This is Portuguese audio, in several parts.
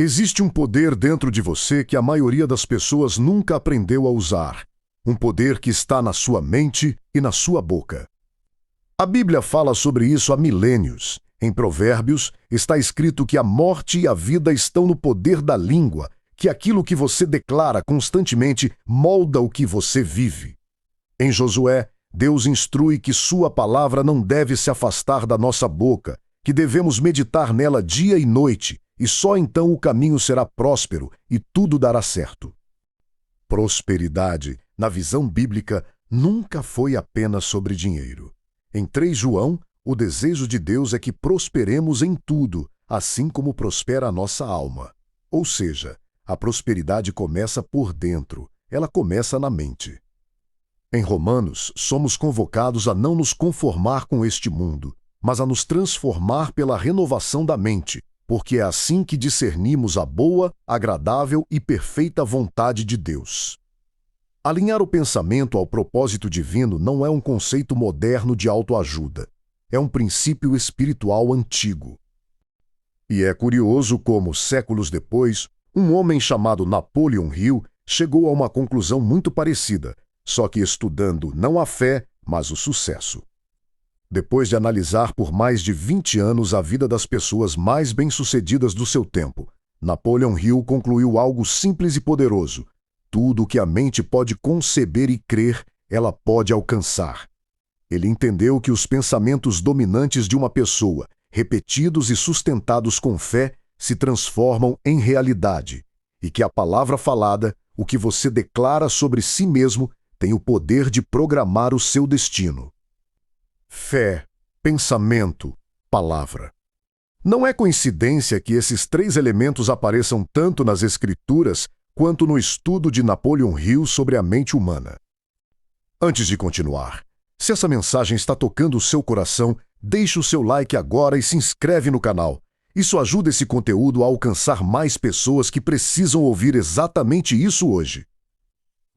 Existe um poder dentro de você que a maioria das pessoas nunca aprendeu a usar. Um poder que está na sua mente e na sua boca. A Bíblia fala sobre isso há milênios. Em Provérbios, está escrito que a morte e a vida estão no poder da língua, que aquilo que você declara constantemente molda o que você vive. Em Josué, Deus instrui que sua palavra não deve se afastar da nossa boca, que devemos meditar nela dia e noite, e só então o caminho será próspero e tudo dará certo. Prosperidade, na visão bíblica, nunca foi apenas sobre dinheiro. Em 3 João, o desejo de Deus é que prosperemos em tudo, assim como prospera a nossa alma. Ou seja, a prosperidade começa por dentro, ela começa na mente. Em Romanos, somos convocados a não nos conformar com este mundo, mas a nos transformar pela renovação da mente, porque é assim que discernimos a boa, agradável e perfeita vontade de Deus. Alinhar o pensamento ao propósito divino não é um conceito moderno de autoajuda. É um princípio espiritual antigo. E é curioso como, séculos depois, um homem chamado Napoleon Hill chegou a uma conclusão muito parecida, só que estudando não a fé, mas o sucesso. Depois de analisar por mais de 20 anos a vida das pessoas mais bem-sucedidas do seu tempo, Napoleon Hill concluiu algo simples e poderoso. Tudo o que a mente pode conceber e crer, ela pode alcançar. Ele entendeu que os pensamentos dominantes de uma pessoa, repetidos e sustentados com fé, se transformam em realidade, e que a palavra falada, o que você declara sobre si mesmo, tem o poder de programar o seu destino. Fé, pensamento, palavra. Não é coincidência que esses 3 elementos apareçam tanto nas Escrituras quanto no estudo de Napoleon Hill sobre a mente humana. Antes de continuar, se essa mensagem está tocando o seu coração, deixe o seu like agora e se inscreve no canal. Isso ajuda esse conteúdo a alcançar mais pessoas que precisam ouvir exatamente isso hoje.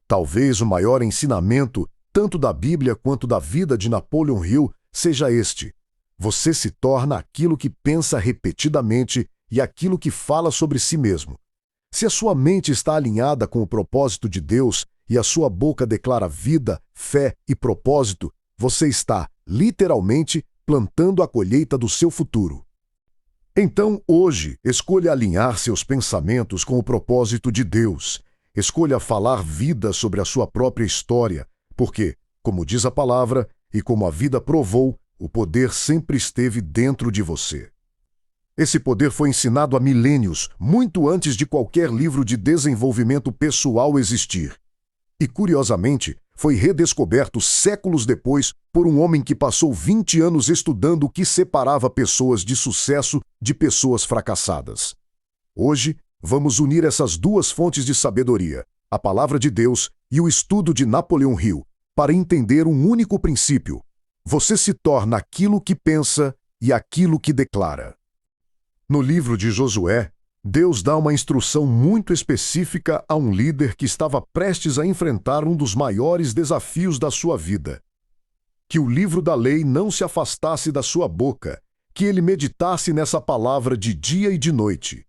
Talvez o maior ensinamento, tanto da Bíblia quanto da vida de Napoleon Hill, seja este: você se torna aquilo que pensa repetidamente e aquilo que fala sobre si mesmo. Se a sua mente está alinhada com o propósito de Deus e a sua boca declara vida, fé e propósito, você está, literalmente, plantando a colheita do seu futuro. Então, hoje, escolha alinhar seus pensamentos com o propósito de Deus. Escolha falar vida sobre a sua própria história, porque, como diz a palavra, e como a vida provou, o poder sempre esteve dentro de você. Esse poder foi ensinado há milênios, muito antes de qualquer livro de desenvolvimento pessoal existir. E, curiosamente, foi redescoberto séculos depois por um homem que passou 20 anos estudando o que separava pessoas de sucesso de pessoas fracassadas. Hoje, vamos unir essas 2 fontes de sabedoria, a palavra de Deus e o estudo de Napoleon Hill, para entender um único princípio: você se torna aquilo que pensa e aquilo que declara. No livro de Josué, Deus dá uma instrução muito específica a um líder que estava prestes a enfrentar um dos maiores desafios da sua vida. Que o livro da lei não se afastasse da sua boca, que ele meditasse nessa palavra de dia e de noite.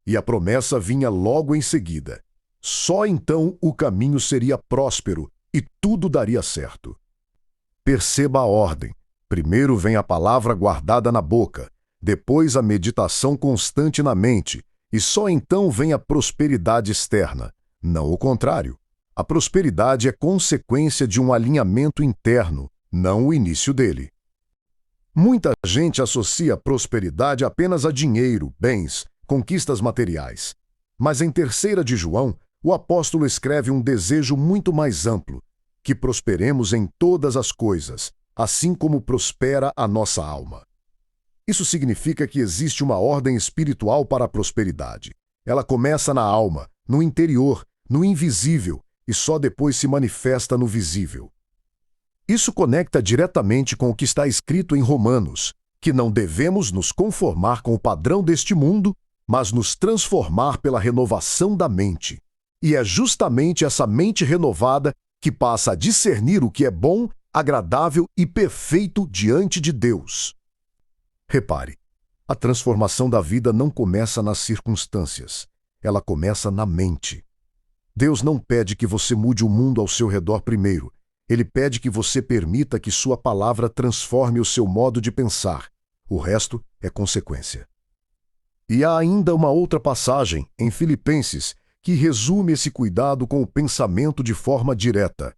E a promessa vinha logo em seguida. Só então o caminho seria próspero e tudo daria certo. Perceba a ordem. Primeiro vem a palavra guardada na boca, depois a meditação constante na mente, e só então vem a prosperidade externa. Não o contrário. A prosperidade é consequência de um alinhamento interno, não o início dele. Muita gente associa a prosperidade apenas a dinheiro, bens, conquistas materiais. Mas em 3 de João, o apóstolo escreve um desejo muito mais amplo: que prosperemos em todas as coisas, assim como prospera a nossa alma. Isso significa que existe uma ordem espiritual para a prosperidade. Ela começa na alma, no interior, no invisível, e só depois se manifesta no visível. Isso conecta diretamente com o que está escrito em Romanos, que não devemos nos conformar com o padrão deste mundo, mas nos transformar pela renovação da mente. E é justamente essa mente renovada que passa a discernir o que é bom, agradável e perfeito diante de Deus. Repare, A transformação da vida não começa nas circunstâncias, ela começa na mente. Deus não pede que você mude o mundo ao seu redor primeiro. Ele pede que você permita que sua palavra transforme o seu modo de pensar. O resto é consequência. E há ainda uma outra passagem, em Filipenses, que resume esse cuidado com o pensamento de forma direta.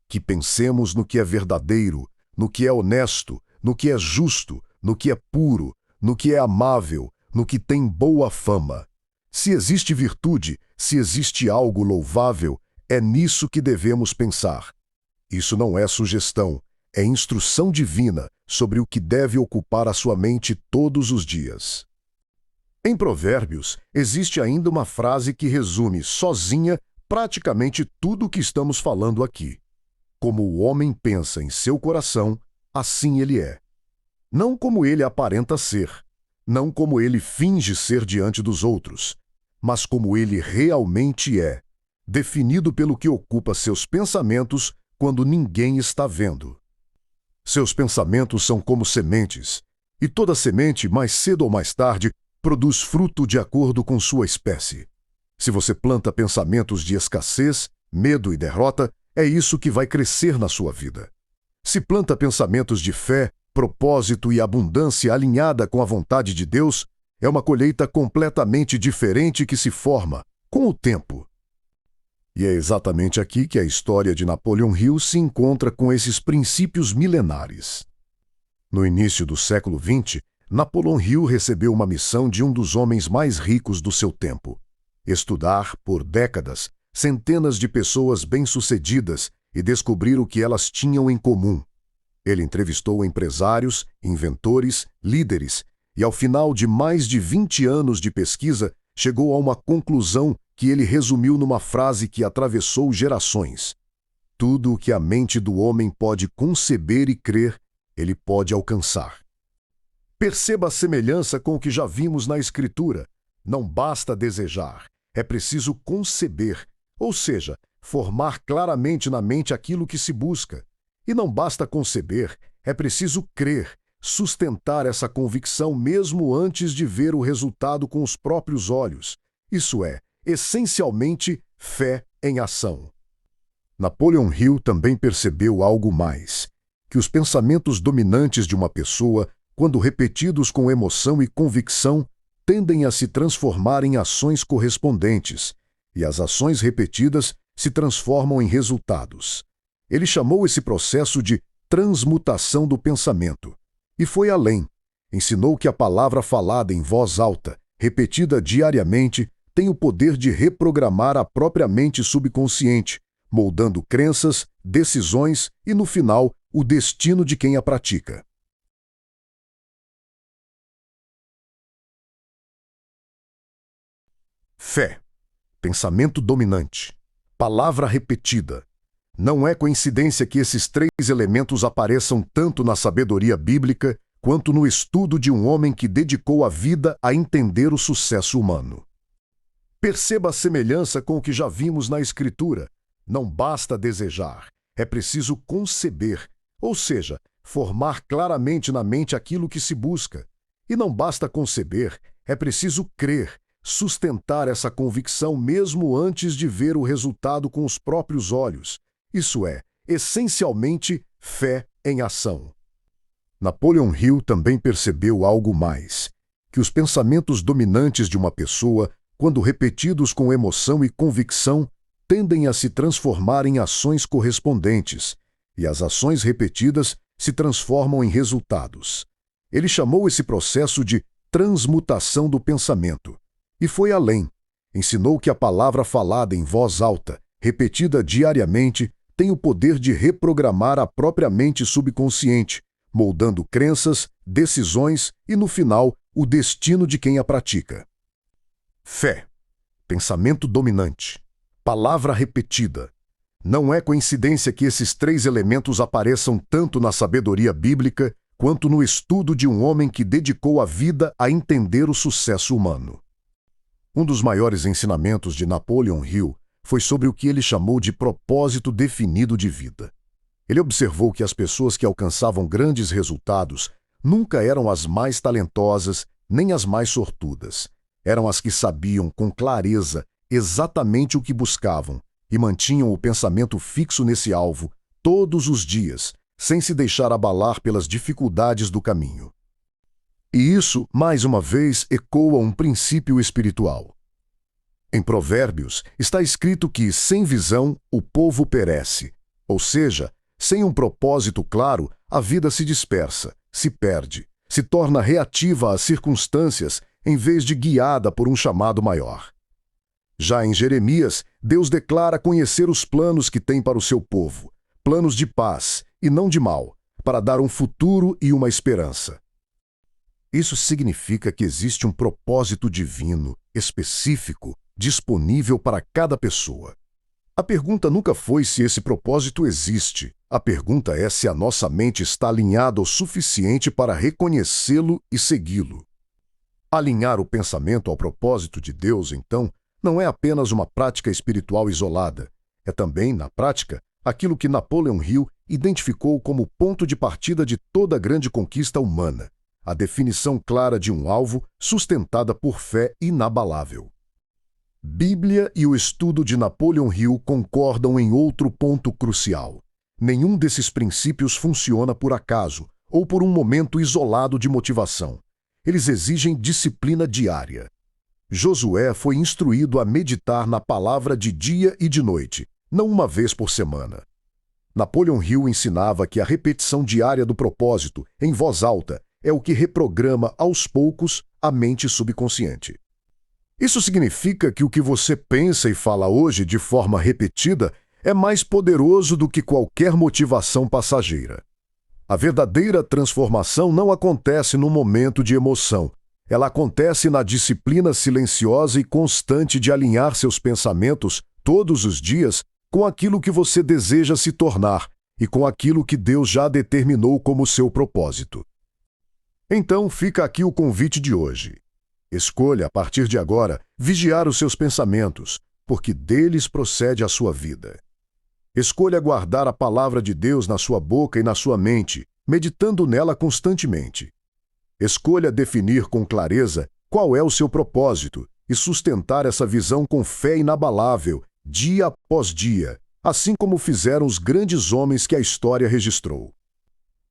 Que pensemos no que é verdadeiro, no que é honesto, no que é justo, no que é puro, no que é amável, no que tem boa fama. Se existe virtude, se existe algo louvável, é nisso que devemos pensar. Isso não é sugestão, é instrução divina sobre o que deve ocupar a sua mente todos os dias. Em Provérbios, existe ainda uma frase que resume sozinha praticamente tudo o que estamos falando aqui. Como o homem pensa em seu coração, assim ele é. Não como ele aparenta ser, não como ele finge ser diante dos outros, mas como ele realmente é, definido pelo que ocupa seus pensamentos quando ninguém está vendo. Seus pensamentos são como sementes, e toda semente, mais cedo ou mais tarde, produz fruto de acordo com sua espécie. Se você planta pensamentos de escassez, medo e derrota, é isso que vai crescer na sua vida. Se planta pensamentos de fé, propósito e abundância alinhada com a vontade de Deus, é uma colheita completamente diferente que se forma com o tempo. E é exatamente aqui que a história de Napoleon Hill se encontra com esses princípios milenares. No início do século XX, Napoleon Hill recebeu uma missão de um dos homens mais ricos do seu tempo: estudar, por décadas, centenas de pessoas bem-sucedidas e descobrir o que elas tinham em comum. Ele entrevistou empresários, inventores, líderes e, ao final de mais de 20 anos de pesquisa, chegou a uma conclusão que ele resumiu numa frase que atravessou gerações: tudo o que a mente do homem pode conceber e crer, ele pode alcançar. Perceba a semelhança com o que já vimos na Escritura. Não basta desejar, é preciso conceber, ou seja, formar claramente na mente aquilo que se busca. E não basta conceber, é preciso crer, sustentar essa convicção mesmo antes de ver o resultado com os próprios olhos. Isso é, essencialmente, fé em ação. Napoleon Hill também percebeu algo mais: que os pensamentos dominantes de uma pessoa, quando repetidos com emoção e convicção, tendem a se transformar em ações correspondentes, e as ações repetidas se transformam em resultados. Ele chamou esse processo de transmutação do pensamento. E foi além. Ensinou que a palavra falada em voz alta, repetida diariamente, tem o poder de reprogramar a própria mente subconsciente, moldando crenças, decisões e, no final, o destino de quem a pratica. Fé, pensamento dominante, palavra repetida. Não é coincidência que esses três elementos apareçam tanto na sabedoria bíblica quanto no estudo de um homem que dedicou a vida a entender o sucesso humano. Perceba a semelhança com o que já vimos na Escritura. Não basta desejar, é preciso conceber, ou seja, formar claramente na mente aquilo que se busca. E não basta conceber, é preciso crer, sustentar essa convicção mesmo antes de ver o resultado com os próprios olhos. Isso é, essencialmente, fé em ação. Napoleon Hill também percebeu algo mais: que os pensamentos dominantes de uma pessoa, quando repetidos com emoção e convicção, tendem a se transformar em ações correspondentes, e as ações repetidas se transformam em resultados. Ele chamou esse processo de transmutação do pensamento. E foi além. Ensinou que a palavra falada em voz alta, repetida diariamente, tem o poder de reprogramar a própria mente subconsciente, moldando crenças, decisões e, no final, o destino de quem a pratica. Fé, pensamento dominante, palavra repetida. Não é coincidência que esses três elementos apareçam tanto na sabedoria bíblica quanto no estudo de um homem que dedicou a vida a entender o sucesso humano. Um dos maiores ensinamentos de Napoleon Hill foi sobre o que ele chamou de propósito definido de vida. Ele observou que as pessoas que alcançavam grandes resultados nunca eram as mais talentosas, nem as mais sortudas. Eram as que sabiam com clareza exatamente o que buscavam e mantinham o pensamento fixo nesse alvo todos os dias, sem se deixar abalar pelas dificuldades do caminho. E isso, mais uma vez, ecoa um princípio espiritual. Em Provérbios, está escrito que, sem visão, o povo perece. Ou seja, sem um propósito claro, a vida se dispersa, se perde, se torna reativa às circunstâncias em vez de guiada por um chamado maior. Já em Jeremias, Deus declara conhecer os planos que tem para o seu povo, planos de paz e não de mal, para dar um futuro e uma esperança. Isso significa que existe um propósito divino, específico, disponível para cada pessoa. A pergunta nunca foi se esse propósito existe. A pergunta é se a nossa mente está alinhada o suficiente para reconhecê-lo e segui-lo. Alinhar o pensamento ao propósito de Deus, então, não é apenas uma prática espiritual isolada. É também, na prática, aquilo que Napoleon Hill identificou como ponto de partida de toda grande conquista humana, a definição clara de um alvo sustentada por fé inabalável. Bíblia e o estudo de Napoleon Hill concordam em outro ponto crucial. Nenhum desses princípios funciona por acaso ou por um momento isolado de motivação. Eles exigem disciplina diária. Josué foi instruído a meditar na palavra de dia e de noite, não uma vez por semana. Napoleon Hill ensinava que a repetição diária do propósito, em voz alta, é o que reprograma aos poucos a mente subconsciente. Isso significa que o que você pensa e fala hoje de forma repetida é mais poderoso do que qualquer motivação passageira. A verdadeira transformação não acontece no momento de emoção. Ela acontece na disciplina silenciosa e constante de alinhar seus pensamentos todos os dias com aquilo que você deseja se tornar e com aquilo que Deus já determinou como seu propósito. Então fica aqui o convite de hoje. Escolha, a partir de agora, vigiar os seus pensamentos, porque deles procede a sua vida. Escolha guardar a palavra de Deus na sua boca e na sua mente, meditando nela constantemente. Escolha definir com clareza qual é o seu propósito e sustentar essa visão com fé inabalável, dia após dia, assim como fizeram os grandes homens que a história registrou.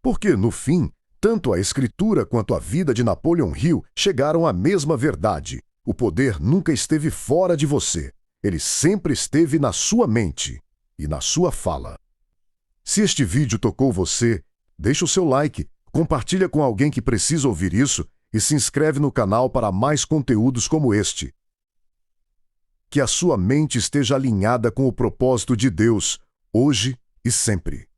Porque, no fim, tanto a Escritura quanto a vida de Napoleon Hill chegaram à mesma verdade. O poder nunca esteve fora de você. Ele sempre esteve na sua mente e na sua fala. Se este vídeo tocou você, deixa o seu like, compartilha com alguém que precisa ouvir isso e se inscreve no canal para mais conteúdos como este. Que a sua mente esteja alinhada com o propósito de Deus, hoje e sempre.